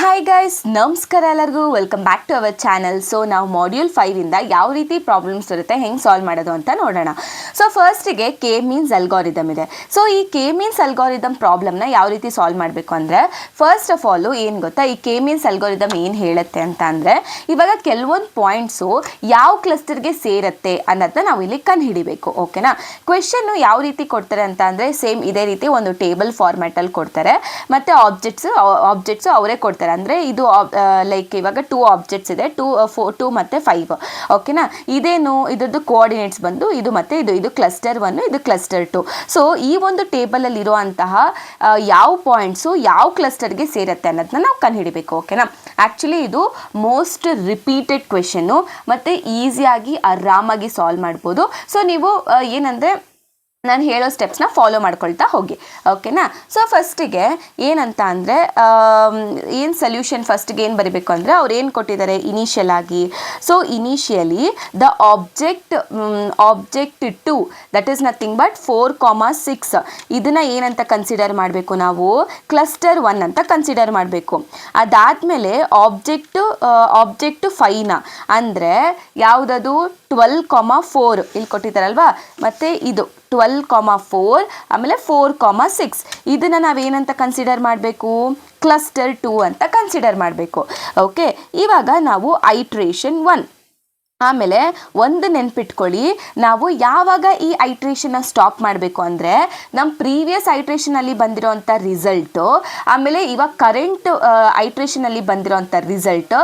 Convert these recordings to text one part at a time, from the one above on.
Hi guys, ನಮಸ್ಕಾರ ಎಲ್ಲರಿಗೂ. Welcome back to our channel. So ನಾವು ಮಾಡ್ಯೂಲ್ 5ಇಂದ ಯಾವ ರೀತಿ ಪ್ರಾಬ್ಲಮ್ಸ್ ಇರುತ್ತೆ, ಹೆಂಗೆ ಸಾಲ್ವ್ ಮಾಡೋದು ಅಂತ ನೋಡೋಣ. ಸೊ ಫಸ್ಟಿಗೆ ಕೆ ಮೀನ್ಸ್ ಅಲ್ಗಾರಿದಮ್ ಇದೆ. ಸೊ ಈ ಕೆ ಮೀನ್ಸ್ ಅಲ್ಗಾರಿದಮ್ ಪ್ರಾಬ್ಲಮ್ನ ಯಾವ ರೀತಿ ಸಾಲ್ವ್ ಮಾಡಬೇಕು ಅಂದರೆ, ಫಸ್ಟ್ ಆಫ್ ಆಲು ಏನು ಗೊತ್ತಾ, ಈ ಕೆ ಮೀನ್ಸ್ ಅಲ್ಗಾರಿದಮ್ ಏನು ಹೇಳುತ್ತೆ ಅಂತ ಅಂದರೆ, ಇವಾಗ ಕೆಲವೊಂದು ಪಾಯಿಂಟ್ಸು ಯಾವ ಕ್ಲಸ್ಟರ್ಗೆ ಸೇರುತ್ತೆ ಅನ್ನೋದನ್ನ ನಾವು ಇಲ್ಲಿ ಕಂಡುಹಿಡಿಬೇಕು. ಓಕೆನಾ. ಕ್ವೆಶನ್ನು ಯಾವ ರೀತಿ ಕೊಡ್ತಾರೆ ಅಂತ ಅಂದರೆ, ಸೇಮ್ ಇದೇ ರೀತಿ ಒಂದು ಟೇಬಲ್ ಫಾರ್ಮ್ಯಾಟಲ್ಲಿ ಕೊಡ್ತಾರೆ, ಮತ್ತು ಆಬ್ಜೆಕ್ಟ್ಸು ಅವರೇ ಕೊಡ್ತಾರೆ. ಅಂದರೆ ಇದು ಲೈಕ್ ಇವಾಗ 2 ಆಬ್ಜೆಕ್ಟ್ಸ್ ಇದೆ, 2 ಮತ್ತು 5. ಓಕೆನಾ. ಇದೇನು ಇದ್ರದ್ದು ಕೋಆರ್ಡಿನೇಟ್ಸ್ ಬಂದು ಇದು ಮತ್ತು ಇದು ಕ್ಲಸ್ಟರ್ 1, ಇದು ಕ್ಲಸ್ಟರ್ 2. ಸೊ ಈ ಒಂದು ಟೇಬಲಲ್ಲಿ ಇರುವಂತಹ ಯಾವ ಪಾಯಿಂಟ್ಸು ಯಾವ ಕ್ಲಸ್ಟರ್ಗೆ ಸೇರುತ್ತೆ ಅನ್ನೋದನ್ನ ನಾವು ಕಂಡುಹಿಡಿಬೇಕು. ಓಕೆನಾ. ಆ್ಯಕ್ಚುಲಿ ಇದು ಮೋಸ್ಟ್ ರಿಪೀಟೆಡ್ ಕ್ವೆಶನ್ನು ಮತ್ತು ಈಸಿಯಾಗಿ ಆರಾಮಾಗಿ ಸಾಲ್ವ್ ಮಾಡ್ಬೋದು. ಸೊ ನೀವು ಏನಂದರೆ ನಾನು ಹೇಳೋ ಸ್ಟೆಪ್ಸ್ನ ಫಾಲೋ ಮಾಡ್ಕೊಳ್ತಾ ಹೋಗಿ. ಓಕೆನಾ. ಸೊ ಫಸ್ಟಿಗೆ ಏನಂತ ಅಂದರೆ, ಏನು ಸೊಲ್ಯೂಷನ್ ಫಸ್ಟಿಗೆ ಏನು ಬರೀಬೇಕು ಅಂದರೆ, ಅವ್ರು ಏನು ಕೊಟ್ಟಿದ್ದಾರೆ ಇನಿಷಿಯಲ್ ಆಗಿ. So initially the object 2 that is nothing but 4,6 ಇದನ್ನು ಏನಂತ ಕನ್ಸಿಡರ್ ಮಾಡಬೇಕು ನಾವು, ಕ್ಲಸ್ಟರ್ 1 ಅಂತ ಕನ್ಸಿಡರ್ ಮಾಡಬೇಕು. ಅದಾದಮೇಲೆ ಆಬ್ಜೆಕ್ಟ್ 5ನ ಅಂದರೆ ಯಾವುದದು 12,4 ಇಲ್ಲಿ ಕೊಟ್ಟಿದ್ದಾರಲ್ವಾ, ಮತ್ತು ಇದು 12,4 ಆಮೇಲೆ 4,6 ಇದನ್ನು ನಾವೇನಂತ ಕನ್ಸಿಡರ್ ಮಾಡಬೇಕು, ಕ್ಲಸ್ಟರ್ 2 ಅಂತ ಕನ್ಸಿಡರ್ ಮಾಡಬೇಕು. ಓಕೆ. ಇವಾಗ ನಾವು ಐಟ್ರೇಷನ್ 1 ಆಮೇಲೆ ಒಂದು ನೆನ್ಪಿಟ್ಕೊಳ್ಳಿ, ನಾವು ಯಾವಾಗ ಈ ಐಟ್ರೇಷನ್ನ ಸ್ಟಾಪ್ ಮಾಡಬೇಕು ಅಂದರೆ, ನಮ್ಮ ಪ್ರೀವಿಯಸ್ ಐಟ್ರೇಷನಲ್ಲಿ ಬಂದಿರೋಂಥ ರಿಸಲ್ಟು ಆಮೇಲೆ ಇವಾಗ ಕರೆಂಟ್ ಐಟ್ರೇಷನಲ್ಲಿ ಬಂದಿರೋಂಥ ರಿಸಲ್ಟ್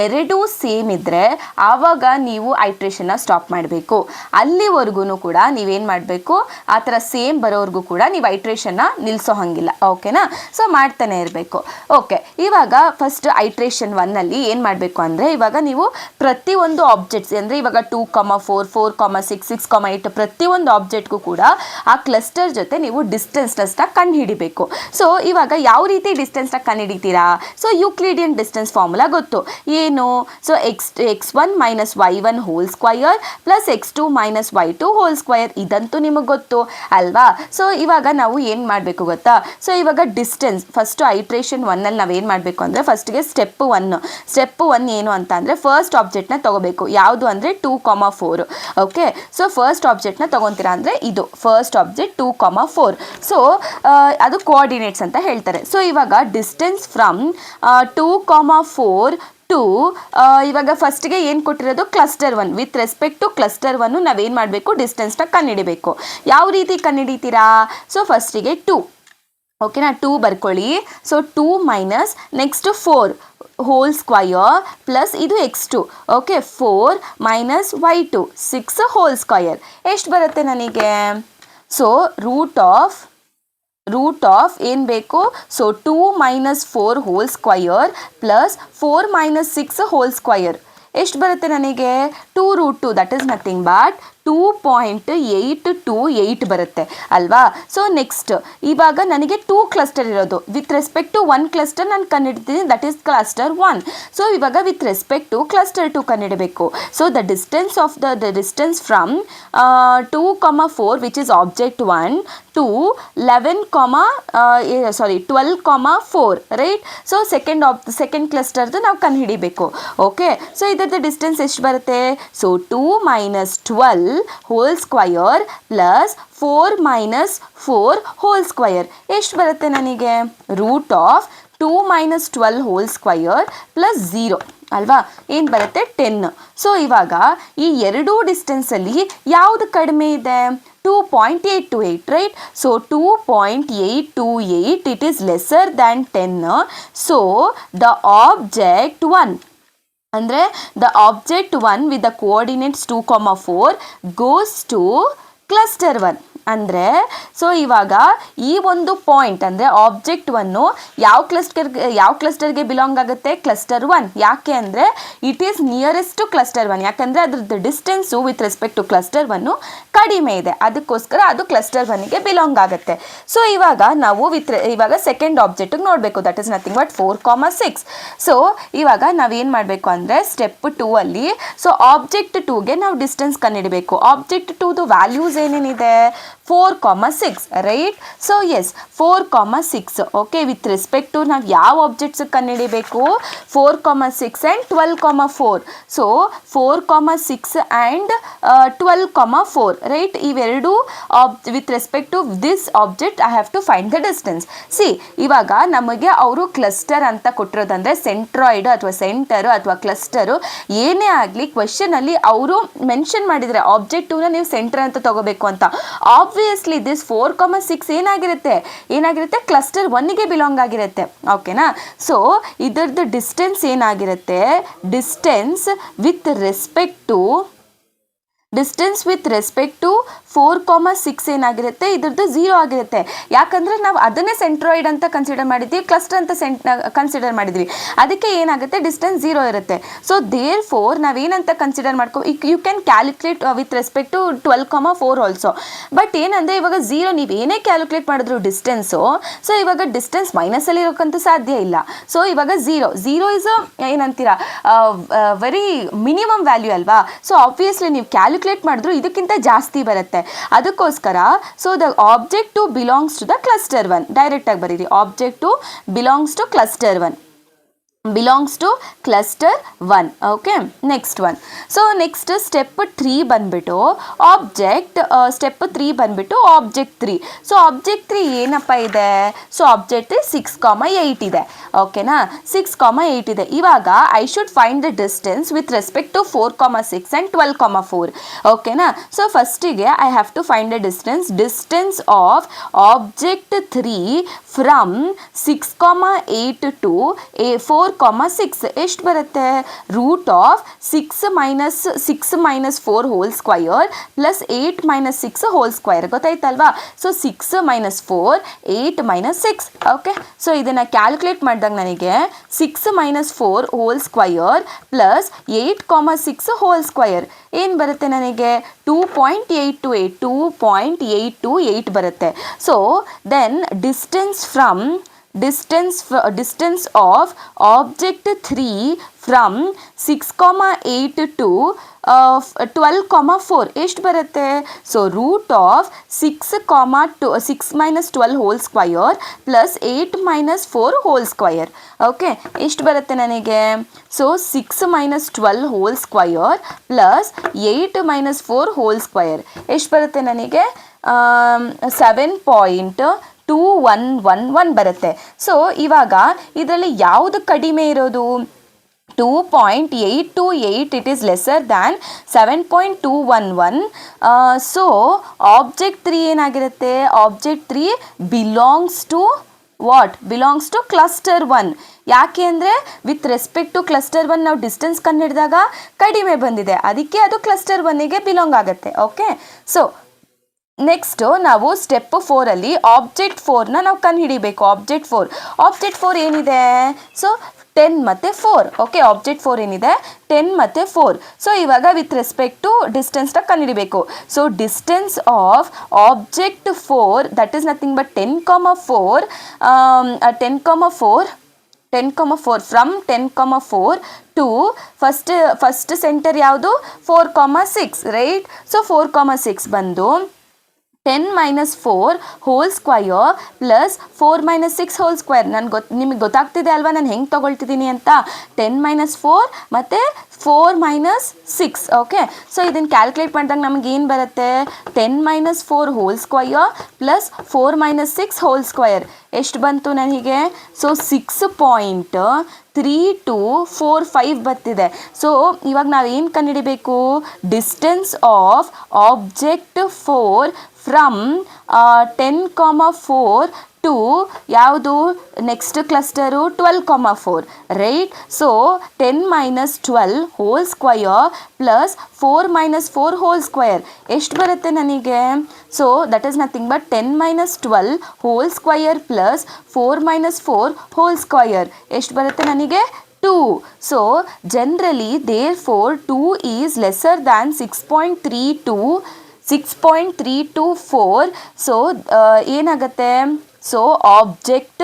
ಎರಡೂ ಸೇಮ್ ಇದ್ದರೆ ಆವಾಗ ನೀವು ಐಟ್ರೇಷನ್ನ ಸ್ಟಾಪ್ ಮಾಡಬೇಕು. ಅಲ್ಲಿವರೆಗೂ ಕೂಡ ನೀವೇನು ಮಾಡಬೇಕು, ಆ ಥರ ಸೇಮ್ ಬರೋವರೆಗೂ ಕೂಡ ನೀವು ಐಟ್ರೇಷನ್ನ ನಿಲ್ಲಿಸೋ ಹಾಗಿಲ್ಲ. ಓಕೆನಾ. ಸೊ ಮಾಡ್ತಾನೆ ಇರಬೇಕು. ಓಕೆ. ಇವಾಗ ಫಸ್ಟ್ ಐಟ್ರೇಷನ್ 1ನಲ್ಲಿ ಏನು ಮಾಡಬೇಕು ಅಂದರೆ, ಇವಾಗ ನೀವು ಪ್ರತಿಯೊಂದು ಆಬ್ಜೆಕ್ಟ್ ಅಂದರೆ ಇವಾಗ 2,4, 4,6, 6,8 ಪ್ರತಿಯೊಂದು ಆಬ್ಜೆಕ್ಟ್ಗೂ ಕೂಡ ಆ ಕ್ಲಸ್ಟರ್ ಜೊತೆ ನೀವು ಡಿಸ್ಟೆನ್ಸ್ನ ಕಂಡುಹಿಡಿಬೇಕು. ಸೊ ಇವಾಗ ಯಾವ ರೀತಿ ಡಿಸ್ಟೆನ್ಸ್ನ ಕಂಡುಹಿಡಿತೀರಾ, ಸೊ ಯೂಕ್ಲಿಡಿಯನ್ ಡಿಸ್ಟೆನ್ಸ್ ಫಾರ್ಮುಲಾ ಗೊತ್ತು ಏನು. So x1 minus y1 whole square plus x2 minus y2 whole square ಇದಂತೂ ನಿಮಗೆ ಗೊತ್ತು ಅಲ್ವಾ. ಸೊ ಇವಾಗ ನಾವು ಏನು ಮಾಡಬೇಕು ಗೊತ್ತಾ, ಸೊ ಇವಾಗ ಡಿಸ್ಟೆನ್ಸ್ ಫಸ್ಟು ಐಟ್ರೇಷನ್ 1ನಲ್ಲಿ ನಾವೇನು ಮಾಡಬೇಕು ಅಂದರೆ, ಫಸ್ಟಿಗೆ ಸ್ಟೆಪ್ 1 ಏನು ಅಂತ ಅಂದರೆ, ಫಸ್ಟ್ ಆಬ್ಜೆಕ್ಟ್ನ ತಗೋಬೇಕು. ಯಾವುದು ಅಂದರೆ 2,4. ಓಕೆ. ಸೊ ಫಸ್ಟ್ ಆಬ್ಜೆಕ್ಟ್ನ ತೊಗೊತೀರಾ ಅಂದರೆ ಇದು ಫಸ್ಟ್ ಆಬ್ಜೆಕ್ಟ್ 2,4. ಸೊ ಅದು ಕೋಆರ್ಡಿನೇಟ್ಸ್ ಅಂತ ಹೇಳ್ತಾರೆ. ಸೊ ಇವಾಗ ಡಿಸ್ಟೆನ್ಸ್ ಫ್ರಮ್ 2,4 ಟು ಇವಾಗ ಫಸ್ಟಿಗೆ ಏನು ಕೊಟ್ಟಿರೋದು cluster 1. With respect to cluster 1 ನಾವೇನು ಮಾಡಬೇಕು, ಡಿಸ್ಟೆನ್ಸ್ನ ಕಂಡುಹಿಡಿಬೇಕು. ಯಾವ ರೀತಿ ಕಂಡುಹಿಡಿತೀರಾ, ಸೊ ಫಸ್ಟಿಗೆ 2. ಓಕೆನಾ. 2 ಬರ್ಕೊಳ್ಳಿ. So 2 minus next 4 whole square plus ಇದು x2. Okay. 4 minus y2 6 whole square ಎಷ್ಟು ಬರುತ್ತೆ ನನಗೆ, ಸೊ ರೂಟ್ ಆಫ್ ಏನು ಬೇಕು, so 2 minus 4 whole square plus 4 minus 6 whole square ಎಷ್ಟು ಬರುತ್ತೆ ನನಗೆ, 2√2 ದಟ್ ಈಸ್ ನಥಿಂಗ್ ಬಟ್ 2.828 ಬರುತ್ತೆ ಅಲ್ವಾ. ಸೊ ನೆಕ್ಸ್ಟ್ ಇವಾಗ ನನಗೆ 2 ಕ್ಲಸ್ಟರ್ ಇರೋದು, ವಿತ್ ರೆಸ್ಪೆಕ್ಟ್ ಟು 1 ಕ್ಲಸ್ಟರ್ ನಾನು ಕಂಡುಹಿಡ್ತೀನಿ, ದಟ್ ಈಸ್ ಕ್ಲಸ್ಟರ್ 1. ಸೊ ಇವಾಗ ವಿತ್ ರೆಸ್ಪೆಕ್ಟ್ ಟು ಕ್ಲಸ್ಟರ್ 2 ಕಂಡುಹಿಡಬೇಕು. So the distance of the distance from 2,4 which is object 1 to 12,4 right. So second ಕ್ಲಸ್ಟರ್ದು ನಾವು ಕಂಡುಹಿಡಿಬೇಕು. ಓಕೆ. ಸೊ ಇದರದ್ದು ಡಿಸ್ಟೆನ್ಸ್ ಎಷ್ಟು ಬರುತ್ತೆ, so 2 minus 12 whole square plus 4 minus 4 hole square ಎಷ್ಟು ಬರುತ್ತೆ ನನಗೆ, root of 2 minus 12 whole square plus 0 ಅಲ್ವಾ, ಏನು ಬರುತ್ತೆ 10. ಸೊ ಇವಾಗ ಈ ಎರಡೂ ಡಿಸ್ಟೆನ್ಸಲ್ಲಿ ಯಾವುದು ಕಡಿಮೆ ಇದೆ, 2.828 right. So 2.828 it is lesser than 10. So the object 1 ಅಂದರೆ the object 1 with the coordinates 2,4 goes to cluster 1. ಅಂದರೆ ಸೊ ಇವಾಗ ಈ ಒಂದು ಪಾಯಿಂಟ್ ಅಂದರೆ ಆಬ್ಜೆಕ್ಟ್ 1 ಯಾವ ಕ್ಲಸ್ಟರ್ಗೆ ಬಿಲಾಂಗ್ ಆಗುತ್ತೆ, ಕ್ಲಸ್ಟರ್ 1. ಯಾಕೆ ಅಂದರೆ it is nearest to cluster 1, ಯಾಕಂದರೆ ಅದ್ರದ್ದು distance with respect to cluster 1 ಕಡಿಮೆ ಇದೆ, ಅದಕ್ಕೋಸ್ಕರ ಅದು ಕ್ಲಸ್ಟರ್ 1ಗೆ ಬಿಲಾಂಗ್ ಆಗುತ್ತೆ. ಸೊ ಇವಾಗ ನಾವು ಇವಾಗ ಸೆಕೆಂಡ್ ಆಬ್ಜೆಕ್ಟಿಗೆ ನೋಡಬೇಕು, that is nothing but 4,6. So ಇವಾಗ ನಾವೇನು ಮಾಡಬೇಕು ಅಂದರೆ, ಸ್ಟೆಪ್ 2ಅಲ್ಲಿ ಸೊ ಆಬ್ಜೆಕ್ಟ್ 2ಗೆ ನಾವು ಡಿಸ್ಟೆನ್ಸ್ ಕಂಡುಹಿಡಬೇಕು. ಆಬ್ಜೆಕ್ಟ್ 2ದು ವ್ಯಾಲ್ಯೂಸ್ ಏನೇನಿದೆ, 4, 6, right? So yes, 4, 6. Okay, with respect to ನಾವು ಯಾವ ಆಬ್ಜೆಕ್ಟ್ಸ್ ಕಂಡುಹಿಡಿಬೇಕು, 4, 6 and 12, 4. So 4, 6 and 12, 4, right? ಇವೆರಡು with respect to this object I have to find the distance. See, ಇವಾಗ ನಮಗೆ ಅವರು ಕ್ಲಸ್ಟರ್ ಅಂತ ಕೊಟ್ಟಿರೋದಂದ್ರೆ ಸೆಂಟ್ರಾಯ್ಡ್ ಅಥವಾ ಸೆಂಟರು ಅಥವಾ ಕ್ಲಸ್ಟರು ಏನೇ ಆಗಲಿ ಕ್ವೆಶನಲ್ಲಿ ಅವರು ಮೆನ್ಷನ್ ಮಾಡಿದರೆ ಆಬ್ಜೆಕ್ಟಿವ್ನ ನೀವು ಸೆಂಟರ್ ಅಂತ ತಗೋಬೇಕು ಅಂತ. ಆಬ್ವಿಯಸ್ಲಿ ದಿಸ್ 4, 6 ಏನಾಗಿರುತ್ತೆ ಕ್ಲಸ್ಟರ್ 1ಗೆ ಬಿಲಾಂಗ್ ಆಗಿರುತ್ತೆ. ಓಕೆನಾ? ಸೊ ಇದರದ್ದು ಡಿಸ್ಟೆನ್ಸ್ ಏನಾಗಿರುತ್ತೆ, ಡಿಸ್ಟೆನ್ಸ್ ವಿತ್ ರೆಸ್ಪೆಕ್ಟ್ ಟು 4, 6 ಏನಾಗಿರುತ್ತೆ, ಇದ್ರದ್ದು 0 ಆಗಿರುತ್ತೆ. ಯಾಕಂದರೆ ನಾವು ಅದನ್ನೇ ಸೆಂಟ್ರಾಯ್ಡ್ ಅಂತ ಕನ್ಸಿಡರ್ ಮಾಡಿದ್ವಿ, ಕ್ಲಸ್ಟರ್ ಅಂತ ಕನ್ಸಿಡರ್ ಮಾಡಿದ್ವಿ. ಅದಕ್ಕೆ ಏನಾಗುತ್ತೆ, ಡಿಸ್ಟೆನ್ಸ್ 0 ಇರುತ್ತೆ. ಸೊ ದೇರ್ ಫೋರ್ ನಾವೇನಂತ consider you can calculate with respect to 12, 4 also. But ಏನಂದರೆ ಇವಾಗ 0 ನೀವು ಏನೇ ಕ್ಯಾಲ್ಕುಲೇಟ್ ಮಾಡಿದ್ರು ಡಿಸ್ಟೆನ್ಸು, ಸೊ ಇವಾಗ ಡಿಸ್ಟೆನ್ಸ್ ಮೈನಸಲ್ಲಿ ಇರೋಕ್ಕಂತೂ ಸಾಧ್ಯ ಇಲ್ಲ. ಸೊ ಇವಾಗ 0 ಇಸ್ ಏನಂತೀರಾ ವೆರಿ ಮಿನಿಮಮ್ ವ್ಯಾಲ್ಯೂ ಅಲ್ವಾ? ಸೊ ಆಬ್ವಿಯಸ್ಲಿ ನೀವು ಕ್ಯಾಲ್ಕುಲೇಟ್ ಮಾಡಿದ್ರು ಇದಕ್ಕಿಂತ ಜಾಸ್ತಿ ಬರುತ್ತೆ. ಅದಕ್ಕೋಸ್ಕರ so the object two belongs to the cluster 1. Direct ಆಗಿ ಬರೀರಿ, object two belongs to cluster 1. Okay, next one. So next step 3 ಬಂದ್ಬಿಟ್ಟು ಆಬ್ಜೆಕ್ಟ್ 3. ಸೊ ಆಬ್ಜೆಕ್ಟ್ 3 ಏನಪ್ಪ ಇದೆ? ಸೊ ಆಬ್ಜೆಕ್ಟ್ 3 6, 8 ಇದೆ. ಓಕೆನಾ? 6, 8 ಇದೆ. ಇವಾಗ I should find the distance with respect to 4, 6 and 12, 4. ಓಕೆನಾ? ಸೊ ಫಸ್ಟಿಗೆ I have to find the distance of object 3 from 6, 8 to 4, 6 ಎಷ್ಟು ಬರುತ್ತೆ? Root of 6 minus 4 whole square plus 8 minus 6 whole square. ಗೊತ್ತಾಯ್ತಲ್ವಾ? So 6 minus 4, 8 minus 6. Okay, so ಇದನ್ನು calculate ಮಾಡಿದಾಗ ನನಗೆ 6 minus 4 whole square plus 8, 6 whole square ಏನು ಬರುತ್ತೆ ನನಗೆ? 2.828 ಬರುತ್ತೆ. So then distance of object 3 from 6, 8 to 12, 4 ಎಷ್ಟು ಬರುತ್ತೆ? So root of 6 minus 12 whole square plus 8 minus 4 hole square. Okay, ಎಷ್ಟು ಬರುತ್ತೆ ನನಗೆ? So 6 minus 12 whole square plus 8 minus 4 hole square ಎಷ್ಟು ಬರುತ್ತೆ ನನಗೆ? 7.2111 ಬರುತ್ತೆ. ಸೊ ಇವಾಗ ಇದರಲ್ಲಿ ಯಾವುದು ಕಡಿಮೆ ಇರೋದು? 2.828, it is lesser than 7.211. So object 3 ಏನಾಗಿರುತ್ತೆ? Object 3 belongs to what? Belongs to cluster 1. ಯಾಕೆ ಅಂದರೆ ವಿತ್ ರೆಸ್ಪೆಕ್ಟ್ ಟು ಕ್ಲಸ್ಟರ್ 1 ನಾವು ಡಿಸ್ಟೆನ್ಸ್ ಕಂಡುಹಿಡಿದಾಗ ಕಡಿಮೆ ಬಂದಿದೆ, ಅದಕ್ಕೆ ಅದು ಕ್ಲಸ್ಟರ್ 1ಗೆ ಬಿಲಾಂಗ್ ಆಗುತ್ತೆ. ಓಕೆ, ಸೊ ನೆಕ್ಸ್ಟು ನಾವು ಸ್ಟೆಪ್ 4ಅಲ್ಲಿ ಆಬ್ಜೆಕ್ಟ್ 4ನ ನಾವು ಕಂಡುಹಿಡಿಬೇಕು. ಆಬ್ಜೆಕ್ಟ್ 4 ಏನಿದೆ? ಸೊ 10 ಮತ್ತು 4. ಓಕೆ, ಆಬ್ಜೆಕ್ಟ್ 4 ಏನಿದೆ? 10 ಮತ್ತು 4. ಸೊ ಇವಾಗ ವಿತ್ ರೆಸ್ಪೆಕ್ಟ್ ಟು ಡಿಸ್ಟೆನ್ಸ್ನ ಕಂಡುಹಿಡಿಬೇಕು. So distance of object 4 that is nothing but 10, 4 from 10, 4 to first centre ಯಾವುದು? 4, 6, ರೈಟ್? ಸೊ 4, 6 ಬಂದು 10 minus 4 whole square plus 4 minus 6 whole square. ನಿಮಗೆ ಗೊತ್ತಾಗ್ತಿದೆ ಅಲ್ವಾ ನಾನು ಹೆಂಗೆ ತೊಗೊಳ್ತಿದ್ದೀನಿ ಅಂತ? 10 minus 4 ಮತ್ತು 4 minus 6. ಓಕೆ, ಸೊ ಇದನ್ನು ಕ್ಯಾಲ್ಕುಲೇಟ್ ಮಾಡಿದಾಗ ನಮಗೆ ಏನು ಬರುತ್ತೆ? 10 minus 4 whole square plus 4 minus 6 whole square ಎಷ್ಟು ಬಂತು ನನಗೆ? ಸೊ 6.3245 ಬರ್ತಿದೆ. ಸೊ ಇವಾಗ ನಾವೇನು ಕಂಡುಹಿಡಿಬೇಕು? Distance of object 4 from 10, 4 to ಯಾವುದು? Next cluster 12, 4, right? So 10 minus 12 whole square plus 4 minus 4 hole square ಎಷ್ಟು ಬರುತ್ತೆ ನನಗೆ? So that is nothing but 10 minus 12 whole square plus 4 minus 4 hole square ಎಷ್ಟು ಬರುತ್ತೆ ನನಗೆ? 2. So generally therefore 2 is lesser than 6.324. So ಏನಾಗುತ್ತೆ? So object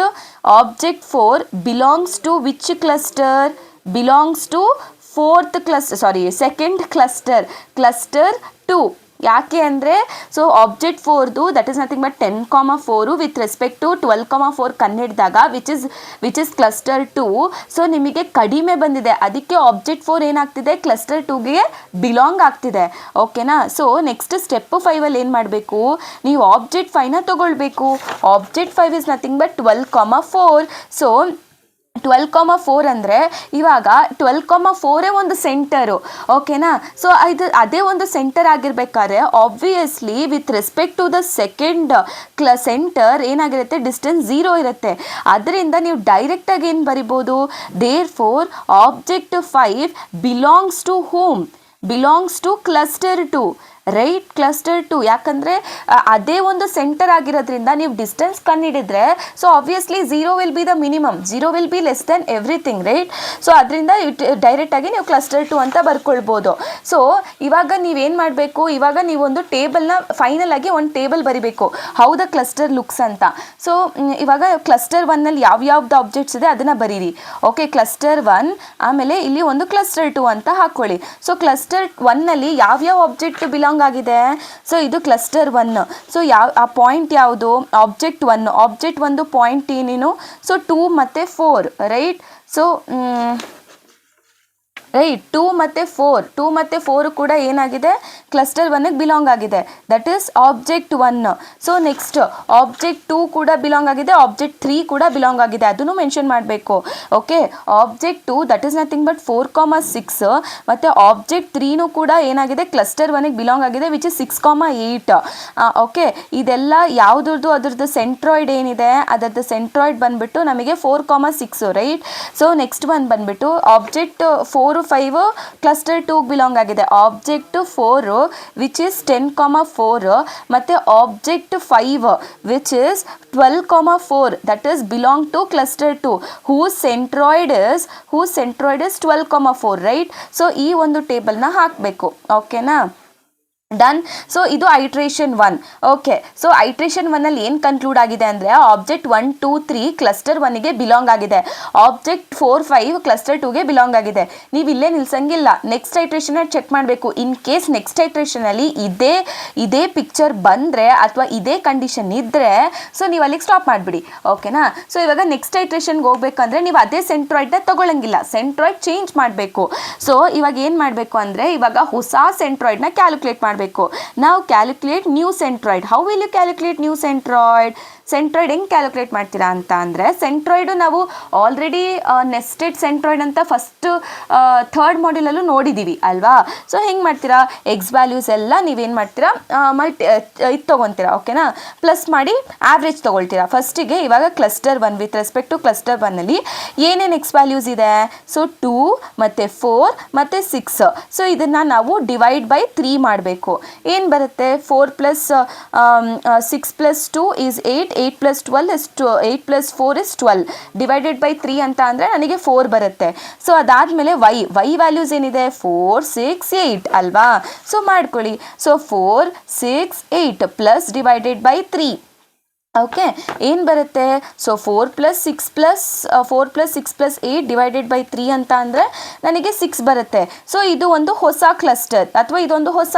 4 belongs to which cluster? Belongs to second cluster 2. ಯಾಕೆ ಅಂದರೆ so object 4ದು that is nothing but 10,4 with respect to 12,4 ಕಣ್ಣಿಡಿದಾಗ which is cluster 2. So ನಿಮಗೆ ಕಡಿಮೆ ಬಂದಿದೆ, ಅದಕ್ಕೆ ಆಬ್ಜೆಕ್ಟ್ 4 ಏನಾಗ್ತಿದೆ ಕ್ಲಸ್ಟರ್ 2ಗೆ ಬಿಲಾಂಗ್ ಆಗ್ತಿದೆ. ಓಕೆನಾ. ಸೊ ನೆಕ್ಸ್ಟ್ ಸ್ಟೆಪ್ 5ಅಲ್ಲಿ ಏನು ಮಾಡಬೇಕು, ನೀವು ಆಬ್ಜೆಕ್ಟ್ 5ನ ತಗೊಳ್ಬೇಕು. Object 5 is nothing but 12,4. So 12,4 ಅಂದರೆ ಇವಾಗ 12,4 ಒಂದು ಸೆಂಟರು. ಓಕೆನಾ. ಸೊ ಅದೇ ಒಂದು ಸೆಂಟರ್ ಆಗಿರ್ಬೇಕಾದ್ರೆ obviously with respect to the second centre ಏನಾಗಿರುತ್ತೆ, ಡಿಸ್ಟೆನ್ಸ್ 0 ಇರುತ್ತೆ. ಅದರಿಂದ ನೀವು ಡೈರೆಕ್ಟಾಗಿ ಏನು ಬರಿಬೋದು, therefore object 5 belongs to whom, belongs to cluster 2, right, cluster 2. ಯಾಕಂದರೆ ಅದೇ ಒಂದು ಸೆಂಟರ್ ಆಗಿರೋದ್ರಿಂದ ನೀವು ಡಿಸ್ಟೆನ್ಸ್ ಕಂಡುಹಿಡಿದ್ರೆ so obviously 0 will be the minimum, 0 will be less than everything, right. So ಅದರಿಂದ ಡೈರೆಕ್ಟಾಗಿ ನೀವು ಕ್ಲಸ್ಟರ್ 2 ಅಂತ ಬರ್ಕೊಳ್ಬೋದು. ಸೊ ಇವಾಗ ನೀವೇನು ಮಾಡಬೇಕು, ಇವಾಗ ನೀವೊಂದು ಟೇಬಲ್ನ ಫೈನಲ್ ಆಗಿ ಒಂದು ಟೇಬಲ್ ಬರಿಬೇಕು, ಹೌ ದ ಕ್ಲಸ್ಟರ್ ಲುಕ್ಸ್ ಅಂತ. ಸೊ ಇವಾಗ ಕ್ಲಸ್ಟರ್ 1ನಲ್ಲಿ ಯಾವ್ಯಾವ್ದು ಆಬ್ಜೆಕ್ಟ್ಸ್ ಇದೆ ಅದನ್ನು ಬರೀರಿ. ಓಕೆ, ಕ್ಲಸ್ಟರ್ 1, ಆಮೇಲೆ ಇಲ್ಲಿ ಒಂದು ಕ್ಲಸ್ಟರ್ 2 ಅಂತ ಹಾಕ್ಕೊಳ್ಳಿ. ಸೊ ಕ್ಲಸ್ಟರ್ 1ನಲ್ಲಿ ಯಾವ್ಯಾವ ಆಬ್ಜೆಕ್ಟ್ ಬಿಲಾಂಗ್ ಆಗಿದೆ, ಸೊ ಇದು ಕ್ಲಸ್ಟರ್ 1. ಸೊ ಆ ಪಾಯಿಂಟ್ ಯಾವುದು, ಆಬ್ಜೆಕ್ಟ್ 1. ಆಬ್ಜೆಕ್ಟ್ 1 ಪಾಯಿಂಟ್ ಏನೇನು, ಸೊ 2 ಮತ್ತು 4, ರೈಟ್. ಸೊ ರೈಟ್, 2 ಮತ್ತು 4, 2 ಮತ್ತು 4 ಕೂಡ ಏನಾಗಿದೆ, ಕ್ಲಸ್ಟರ್ 1ಗೆ ಬಿಲಾಂಗ್ ಆಗಿದೆ, that is object 1. So next object 2 ಕೂಡ ಬಿಲಾಂಗ್ ಆಗಿದೆ, ಆಬ್ಜೆಕ್ಟ್ 3 ಕೂಡ ಬಿಲಾಂಗ್ ಆಗಿದೆ, ಅದನ್ನು ಮೆನ್ಷನ್ ಮಾಡಬೇಕು. Okay, object 2 that is nothing but 4,6 ಮತ್ತು ಆಬ್ಜೆಕ್ಟ್ 3ನೂ ಕೂಡ ಏನಾಗಿದೆ, ಕ್ಲಸ್ಟರ್ 1ಗೆ ಬಿಲಾಂಗ್ ಆಗಿದೆ, ವಿಚ್ ಇಸ್ 6,8. ಓಕೆ, ಇದೆಲ್ಲ ಯಾವುದ್ರದ್ದು, ಅದ್ರದ್ದು ಸೆಂಟ್ರಾಯ್ಡ್ ಏನಿದೆ ಅದರದ್ದು ಸೆಂಟ್ರಾಯ್ಡ್ ಬಂದುಬಿಟ್ಟು ನಮಗೆ 4,6, ರೈಟ್. ಸೊ ನೆಕ್ಸ್ಟ್ ಒಂದು ಬಂದುಬಿಟ್ಟು ಆಬ್ಜೆಕ್ಟ್ 4, 5 ಕ್ಲಸ್ಟರ್ 2ಗೆ ಬಿಲಾಂಗ್ ಆಗಿದೆ, ಆಬ್ಜೆಕ್ಟ್ 4 ವಿಚ್ ಇಸ್ 10,4 ಮತ್ತು object 5 which is 12,4 that is belong to cluster 2 whose centroid is 12,4, right. So ಈ ಒಂದು ಟೇಬಲ್ನ ಹಾಕಬೇಕು. ಓಕೆನಾ, ಡನ್. ಸೊ ಇದು ಐಟ್ರೇಷನ್ 1. ಓಕೆ, ಸೊ ಐಟ್ರೇಷನ್ 1ಅಲ್ಲಿ ಏನು ಕನ್ಕ್ಲೂಡ್ ಆಗಿದೆ ಅಂದರೆ ಆಬ್ಜೆಕ್ಟ್ 1, 2, 3 ಕ್ಲಸ್ಟರ್ 1ಗೆ ಬಿಲಾಂಗ್ ಆಗಿದೆ, ಆಬ್ಜೆಕ್ಟ್ 4, 5 ಕ್ಲಸ್ಟರ್ 2ಗೆ ಬಿಲಾಂಗ್ ಆಗಿದೆ. ನೀವು ಇಲ್ಲೇ ನಿಲ್ಸಂಗಿಲ್ಲ, ನೆಕ್ಸ್ಟ್ ಐಟ್ರೇಷನ್ ಚೆಕ್ ಮಾಡಬೇಕು. ಇನ್ ಕೇಸ್ ನೆಕ್ಸ್ಟ್ ಐಟ್ರೇಷನಲ್ಲಿ ಇದೇ ಪಿಕ್ಚರ್ ಬಂದರೆ ಅಥವಾ ಇದೇ ಕಂಡೀಷನ್ ಇದ್ದರೆ ಸೊ ನೀವು ಅಲ್ಲಿಗೆ ಸ್ಟಾಪ್ ಮಾಡಿಬಿಡಿ. ಓಕೆನಾ. ಸೊ ಇವಾಗ ನೆಕ್ಸ್ಟ್ ಐಟ್ರೇಷನ್ಗೆ ಹೋಗ್ಬೇಕಂದ್ರೆ ನೀವು ಅದೇ ಸೆಂಟ್ರಾಯ್ಡ್ನ ತಗೊಳ್ಳಂಗಿಲ್ಲ, ಸೆಂಟ್ರಾಯ್ಡ್ ಚೇಂಜ್ ಮಾಡಬೇಕು. ಸೊ ಇವಾಗ ಏನು ಮಾಡಬೇಕು ಅಂದರೆ ಇವಾಗ ಹೊಸ ಸೆಂಟ್ರಾಯ್ಡ್ನ ಕ್ಯಾಲ್ಕುಲೇಟ್ ಮಾಡಬೇಕು. ನಾವು calculate new centroid. How will you calculate new centroid? Centroid ಹೆಂಗೆ ಕ್ಯಾಲ್ಕುಲೇಟ್ ಮಾಡ್ತೀರಾ ಅಂತ ಅಂದರೆ ಸೆಂಟ್ರಾಯ್ಡು ನಾವು ಆಲ್ರೆಡಿ ನೆಸ್ಟೆಡ್ ಸೆಂಟ್ರಾಯ್ಡ್ ಅಂತ ಫಸ್ಟ್ ಥರ್ಡ್ ಮಾಡ್ಯೂಲಲ್ಲೂ ನೋಡಿದ್ದೀವಿ ಅಲ್ವಾ. ಸೊ ಹೆಂಗೆ ಮಾಡ್ತೀರಾ, ಎಕ್ಸ್ ವ್ಯಾಲ್ಯೂಸ್ ಎಲ್ಲ ನೀವೇನು ಮಾಡ್ತೀರಾ, ಇದು ತೊಗೊತೀರಾ. ಓಕೆನಾ, ಪ್ಲಸ್ ಮಾಡಿ ಆವ್ರೇಜ್ ತೊಗೊಳ್ತೀರಾ. ಫಸ್ಟಿಗೆ ಇವಾಗ cluster 1 with respect to cluster 1ನಲ್ಲಿ ಏನೇನು ಎಕ್ಸ್ ವ್ಯಾಲ್ಯೂಸ್ ಇದೆ, ಸೊ 2 ಮತ್ತು 4 ಮತ್ತು 6. ಸೊ ಇದನ್ನು ನಾವು ಡಿವೈಡ್ ಬೈ 3 ಮಾಡಬೇಕು. ಏನು ಬರುತ್ತೆ, 4 + 6 + 2 is 8, 8 + 12 is 8 + 4 is 12 divided by 3 ಅಂತ ಅಂದರೆ ನನಗೆ 4 ಬರುತ್ತೆ. ಸೊ ಅದಾದಮೇಲೆ ವೈ ವ್ಯಾಲ್ಯೂಸ್ ಏನಿದೆ 4, 6, 8 ಅಲ್ವಾ. ಸೊ ಮಾಡ್ಕೊಳ್ಳಿ. So 4, 6, 8 plus divided by 3. Okay, ಏನು ಬರುತ್ತೆ, ಸೊ 4 + 6 + 8 ಡಿವೈಡೆಡ್ ಬೈ 3 ಅಂತ ಅಂದರೆ ನನಗೆ 6 ಬರುತ್ತೆ. ಸೊ ಇದು ಒಂದು ಹೊಸ ಕ್ಲಸ್ಟರ್ ಅಥವಾ ಇದೊಂದು ಹೊಸ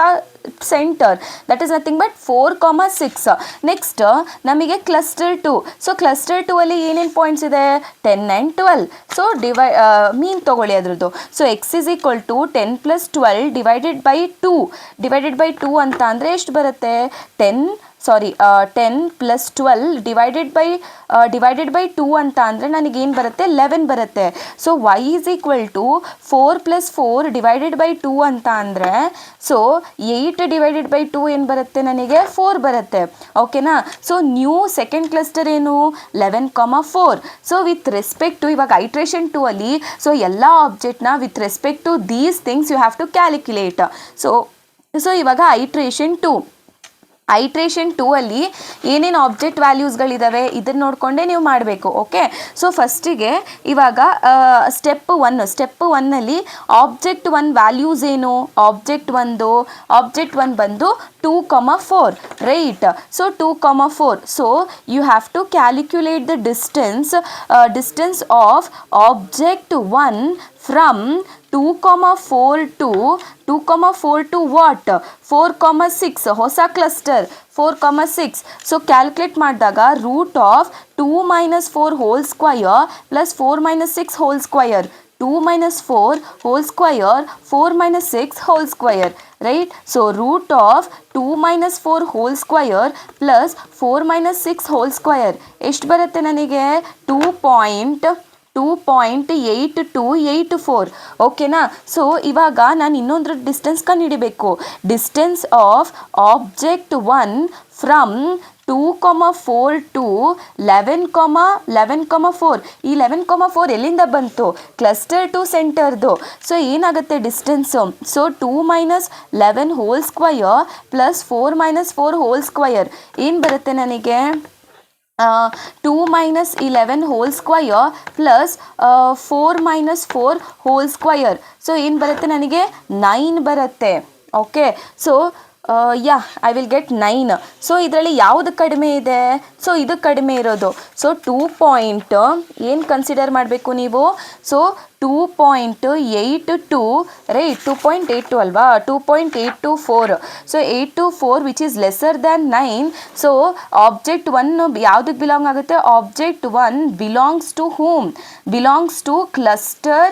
centre, that is nothing but 4,6. Next ನಮಗೆ ಕ್ಲಸ್ಟರ್ 2. ಸೊ ಕ್ಲಸ್ಟರ್ 2 ಅಲ್ಲಿ ಏನೇನು ಪಾಯಿಂಟ್ಸ್ ಇದೆ, 10 and 12. ಸೊ ಮೀನ್ ತೊಗೊಳ್ಳಿ ಅದ್ರದ್ದು. So x is equal to 10 + 12 divided by 2 ಅಂತ ಅಂದರೆ ಎಷ್ಟು ಬರುತ್ತೆ, 10 + 12 ಡಿವೈಡೆಡ್ ಬೈ 2 ಅಂತ ಅಂದರೆ ನನಗೇನು ಬರುತ್ತೆ, 11 ಬರುತ್ತೆ. So y is equal to 4 + 4 divided by 2 ಅಂತ ಅಂದರೆ ಸೊ 8 ಡಿವೈಡೆಡ್ ಬೈ 2 ಏನು ಬರುತ್ತೆ, ನನಗೆ 4 ಬರುತ್ತೆ. ಓಕೆನಾ. ಸೊ ನ್ಯೂ ಸೆಕೆಂಡ್ ಕ್ಲಸ್ಟರ್ ಏನು, 11,4. ಸೊ ವಿತ್ ರೆಸ್ಪೆಕ್ಟ್ ಟು ಇವಾಗ ಐಟ್ರೇಷನ್ 2 ಅಲ್ಲಿ ಸೊ ಎಲ್ಲ ಆಬ್ಜೆಕ್ಟ್ನ with respect to these things you have to calculate. So ಇವಾಗ ಐಟ್ರೇಷನ್ 2 ಅಲ್ಲಿ ಏನೇನು ಆಬ್ಜೆಕ್ಟ್ ವ್ಯಾಲ್ಯೂಸ್ಗಳಿದ್ದಾವೆ ಇದನ್ನು ನೋಡಿಕೊಂಡೇ ನೀವು ಮಾಡಬೇಕು. ಓಕೆ, ಸೊ ಫಸ್ಟಿಗೆ ಇವಾಗ ಸ್ಟೆಪ್ 1ನಲ್ಲಿ ಆಬ್ಜೆಕ್ಟ್ 1 ವ್ಯಾಲ್ಯೂಸ್ ಏನು, ಆಬ್ಜೆಕ್ಟ್ 1 ಬಂದು 2,4, right. So 2,4. So you have to calculate the distance of object 1 from 2,4 to what 4,6 ಹೊಸ ಕ್ಲಸ್ಟರ್ 4,6. ಸೊ ಕ್ಯಾಲ್ಕುಲೇಟ್ ಮಾಡಿದಾಗ root of 2 - 4 whole square plus 4 - 6 whole square 2 - 4 whole square 4 - 6 whole square, right? So root of 2 - 4 whole square plus 4 - 6 whole square ಎಷ್ಟು ಬರುತ್ತೆ ನನಗೆ 2.8284. ಓಕೆನಾ. So ಇವಾಗ ನಾನು ಇನ್ನೊಂದ್ರ distance ಕಂಡುಹಿಡಿಬೇಕು. Distance of object 1 from 2,4 to 11,4. ಈ 11,4 ಎಲ್ಲಿಂದ ಬಂತು? ಕ್ಲಸ್ಟರ್ ಟು ಸೆಂಟರ್ದು. ಸೊ ಏನಾಗುತ್ತೆ distance? So 2 - 11 whole square plus 4 - 4 hole square ಏನು ಬರುತ್ತೆ ನನಗೆ? 2 - 11 whole square plus 4 - 4 hole square. So ಏನು ಬರುತ್ತೆ ನನಗೆ? 9 ಬರುತ್ತೆ. Okay. So I will get 9. So ಇದರಲ್ಲಿ ಯಾವುದು ಕಡಿಮೆ ಇದೆ? ಸೊ ಇದು ಕಡಿಮೆ ಇರೋದು. ಸೊ 2 ಏನು ಕನ್ಸಿಡರ್ ಮಾಡಬೇಕು ನೀವು? ಸೊ 2.82 ರೈಟ್, 2.82 ಅಲ್ವಾ? 2.824. So 824 which is lesser than 9. So object 1 ಯಾವುದಕ್ಕೆ ಬಿಲಾಂಗ್ ಆಗುತ್ತೆ? Object 1 belongs to whom? Belongs to cluster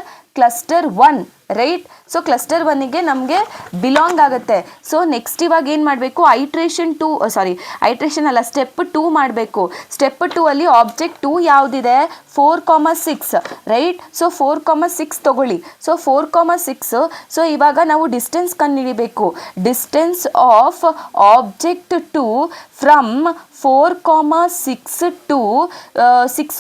1, right. So cluster 1ಗೆ ನಮಗೆ ಬಿಲಾಂಗ್ ಆಗುತ್ತೆ. ಸೊ ನೆಕ್ಸ್ಟ್ ಇವಾಗ ಏನು ಮಾಡಬೇಕು? ಐಟ್ರೇಷನ್ ಅಲ್ಲ, ಸ್ಟೆಪ್ 2 ಮಾಡಬೇಕು. ಸ್ಟೆಪ್ 2 ಅಲ್ಲಿ ಆಬ್ಜೆಕ್ಟ್ 2 ಯಾವುದಿದೆ? 4,6, ರೈಟ್. ಸೊ 4,6 ತಗೊಳ್ಳಿ. ಸೊ 4,6. ಸೊ ಇವಾಗ ನಾವು ಡಿಸ್ಟೆನ್ಸ್ ಕಂಡುಹಿಡಿಬೇಕು. Distance of object 2 from 4,6 to 6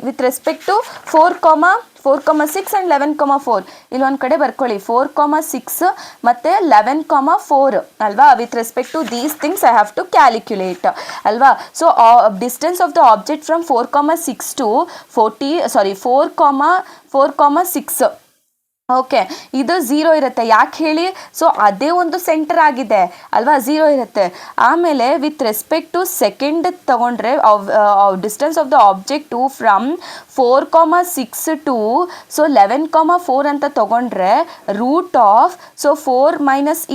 with respect to 4,6 and 11,4. ಇಲ್ಲೊಂದು ಕಡೆ ಬರ್ಕೊಳ್ಳಿ. 4,6 ಮತ್ತು 11,4 ಅಲ್ವಾ? With respect to these things I have to calculate ಅಲ್ವಾ? So distance of the object from 4,6 to 4,6. Okay. ಇದು 0 ಇರುತ್ತೆ. ಯಾಕೆ ಹೇಳಿ? ಸೊ ಅದೇ ಒಂದು ಸೆಂಟರ್ ಆಗಿದೆ ಅಲ್ವಾ? 0 ಇರುತ್ತೆ. ಆಮೇಲೆ ವಿತ್ ರೆಸ್ಪೆಕ್ಟ್ ಟು ಸೆಕೆಂಡ್ ತಗೊಂಡ್ರೆ distance of the object 2 from 4,6 to 11,4 ಅಂತ ತಗೊಂಡ್ರೆ root of 4 -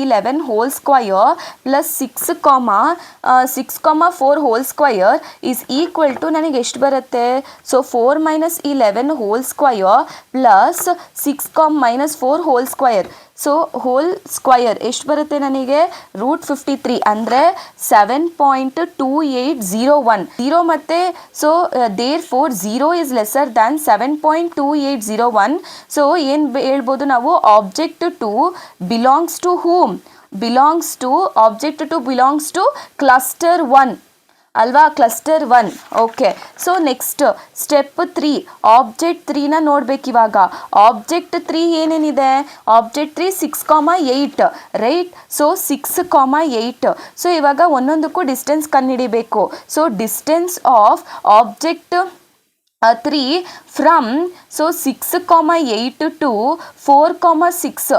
11 whole square plus 6,4 whole square is equal to ನನಗೆ ಎಷ್ಟು ಬರುತ್ತೆ? So 4 - 11 whole square plus 6, -4 hole square. So whole square ಎಷ್ಟು ಬರುತ್ತೆ ನನಗೆ? √53 ಅಂದರೆ 7.2801. 0 ಮತ್ತು so therefore 0 is lesser than 7.2801. So ಏನು ಹೇಳ್ಬೋದು ನಾವು? Object 2 belongs to whom? Object 2 belongs to cluster 1 ಅಲ್ವಾ? Cluster 1. Okay. So next step 3 object 3ನ ನೋಡ್ಬೇಕಿವಾಗ. ಆಬ್ಜೆಕ್ಟ್ 3 ಏನೇನಿದೆ? Object 3 6,8, right. ಸೊ 6,8. ಸೊ ಇವಾಗ ಒಂದೊಂದಕ್ಕೂ ಡಿಸ್ಟೆನ್ಸ್ ಕಂಡುಹಿಡಿಬೇಕು. So distance of object 3 from 6,8 to 4,6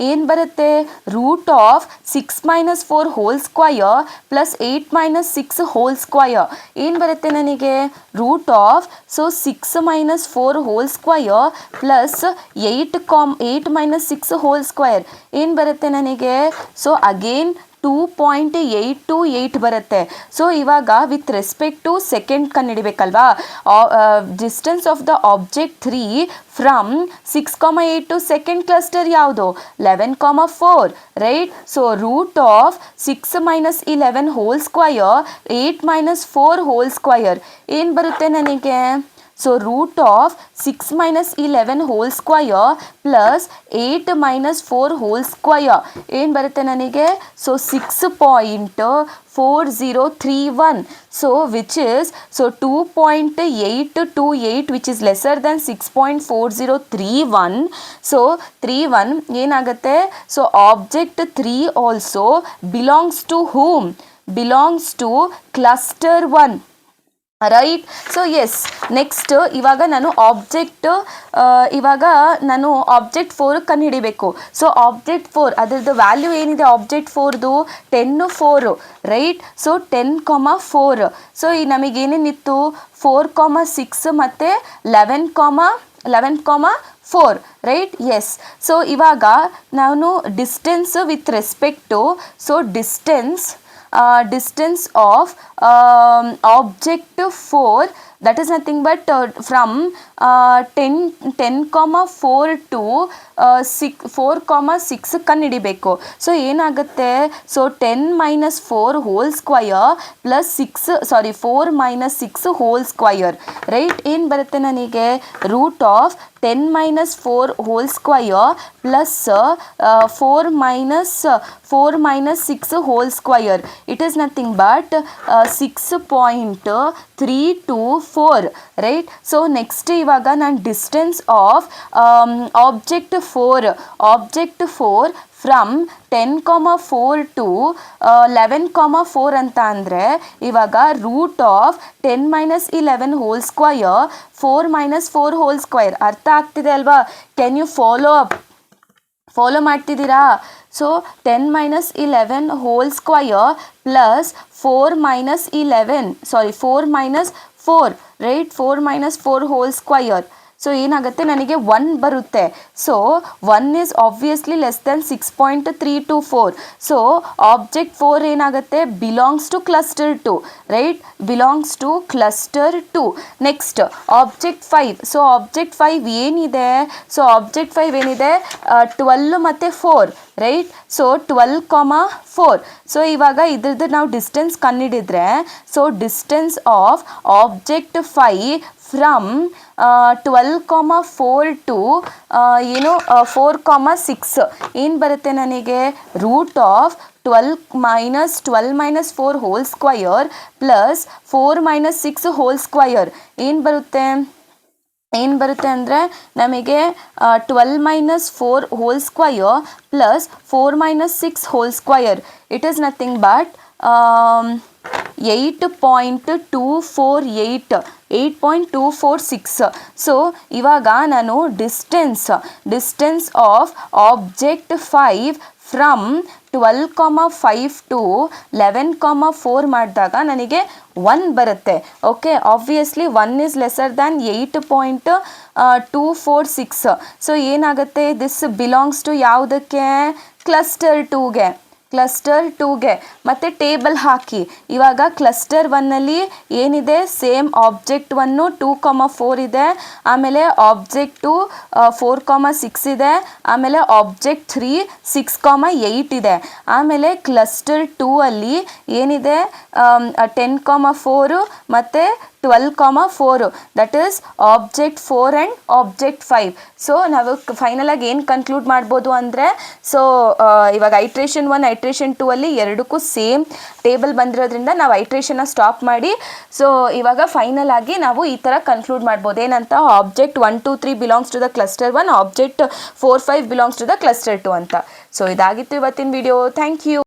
ಏನು ಬರುತ್ತೆ? Root of 6 - 4 whole square plus 8 - 6 whole square ಏನು ಬರುತ್ತೆ ನನಗೆ? Root of 6 - 4 whole square plus 8 - 6 whole square ಏನು ಬರುತ್ತೆ ನನಗೆ? ಸೊ ಅಗೇನ್ 2.828 ಬರುತ್ತೆ. ಸೊ ಇವಾಗ ವಿತ್ ರೆಸ್ಪೆಕ್ಟ್ ಟು ಸೆಕೆಂಡ್ ಕಂಡುಹಿಡಿಬೇಕಲ್ವಾ? Distance of the object 3 from 6,8 to second cluster ಯಾವುದು? 11,4, right. So root of 6 - 11 whole square 8 - 4 hole square ಏನು ಬರುತ್ತೆ ನನಗೆ? So root of 6 - 11 whole square plus 8 - 4 hole square ಏನು ಬರುತ್ತೆ ನನಗೆ? So 6.4031. So which is 2.828 which is lesser than 6.4031. So 31 ಏನಾಗುತ್ತೆ? So object 3 also belongs to whom? Belongs to cluster 1, right. So yes. Next ಇವಾಗ ನಾನು object 4 ಕಂಡುಹಿಡಿಬೇಕು. So object 4 ಅದರದ್ದು value ಏನಿದೆ? Object 4ದು 10, 4, ರೈಟ್. ಸೊ 10,4. ಸೊ ನಮಗೇನೇನಿತ್ತು? 4,6 ಮತ್ತು 11, 11,4 ರೈಟ್. ಎಸ್. ಸೊ ಇವಾಗ ನಾನು distance with respect to, so distance of object 4, that is nothing but from 10,4 to 4,6 ಕಂಡುಹಿಡಿಬೇಕು. ಸೊ ಏನಾಗುತ್ತೆ, so 10 - 4 whole square plus 4 - 6 whole square right. ಏನು ಬರುತ್ತೆ ನನಗೆ, root of 10 - 4 whole square plus 4 - 6 whole square. It is nothing but 6.324 right. So next ಇವಾಗ ನಾನು distance of object 4 from 10,4 to 11,4 ಅಂತ ಅಂದರೆ ಇವಾಗ root of 10 - 11 whole square 4 - 4 hole square. ಅರ್ಥ ಆಗ್ತಿದೆ ಅಲ್ವಾ? ಕ್ಯಾನ್ ಯು ಫಾಲೋ ಮಾಡ್ತಿದ್ದೀರಾ? So 10 - 11 whole square plus 4 - 4 right. 4 - 4 hole square. So ಏನಾಗುತ್ತೆ, ನನಗೆ 1 ಬರುತ್ತೆ. So 1 is obviously less than 6.324. So object 4 ಏನಾಗುತ್ತೆ, belongs to cluster 2 right, belongs to cluster 2. Next object 5. So object 5 ಏನಿದೆ, so object 5 ಏನಿದೆ 12 ಮತ್ತು 4 right. So 12,4. So ಇವಾಗ ಇದ್ರದ್ದು ನಾವು ಡಿಸ್ಟೆನ್ಸ್ ಕಂಡುಹಿಡಿದ್ರೆ, so distance of object 5 from 12,4 to 4,6 ಏನು ಬರುತ್ತೆ ನನಗೆ, root of 12 - 4 whole square plus 4 - 6 whole square ಏನು ಬರುತ್ತೆ ಅಂದರೆ ನಮಗೆ 12 - 4 whole square plus 4 - 6 whole square. It is nothing but 8.246. So ಇವಾಗ ನಾನು distance of object 5 from 12,5 to 11,4 ಮಾಡಿದಾಗ ನನಗೆ 1 ಬರುತ್ತೆ. Okay, obviously 1 is lesser than 8.246. So ಏನಾಗುತ್ತೆ, ದಿಸ್ ಬಿಲಾಂಗ್ಸ್ ಟು ಯಾವುದಕ್ಕೆ, ಕ್ಲಸ್ಟರ್ 2ಗೆ. ಮತ್ತು ಟೇಬಲ್ ಹಾಕಿ. ಇವಾಗ ಕ್ಲಸ್ಟರ್ 1ನಲ್ಲಿ ಏನಿದೆ, ಸೇಮ್ ಆಬ್ಜೆಕ್ಟ್ 1 2,4 ಇದೆ, ಆಮೇಲೆ ಆಬ್ಜೆಕ್ಟ್ 2 4,6 ಇದೆ, ಆಮೇಲೆ ಆಬ್ಜೆಕ್ಟ್ 3 6,8 ಇದೆ. ಆಮೇಲೆ ಕ್ಲಸ್ಟರ್ 2 ಅಲ್ಲಿ ಏನಿದೆ 10,4 ಮತ್ತು 12,4, that is object 4 and object 5. So ನಾವು ಫೈನಲಾಗಿ ಏನು ಕನ್ಕ್ಲೂಡ್ ಮಾಡ್ಬೋದು ಅಂದರೆ, ಸೊ ಇವಾಗ ಐಟ್ರೇಷನ್ 1 ಐಟ್ರೇಷನ್ 2 ಅಲ್ಲಿ ಎರಡಕ್ಕೂ ಸೇಮ್ ಟೇಬಲ್ ಬಂದಿರೋದ್ರಿಂದ ನಾವು ಐಟ್ರೇಷನ್ನ ಸ್ಟಾಪ್ ಮಾಡಿ, ಸೊ ಇವಾಗ ಫೈನಲ್ ಆಗಿ ನಾವು ಈ ಥರ ಕನ್ಕ್ಲೂಡ್ ಮಾಡ್ಬೋದು. ಏನಂತ, object 1 2 3 belongs to the cluster 1, object 4 5 belongs to the cluster 2 ಅಂತ. ಸೊ ಇದಾಗಿತ್ತು ಇವತ್ತಿನ ವಿಡಿಯೋ. Thank you.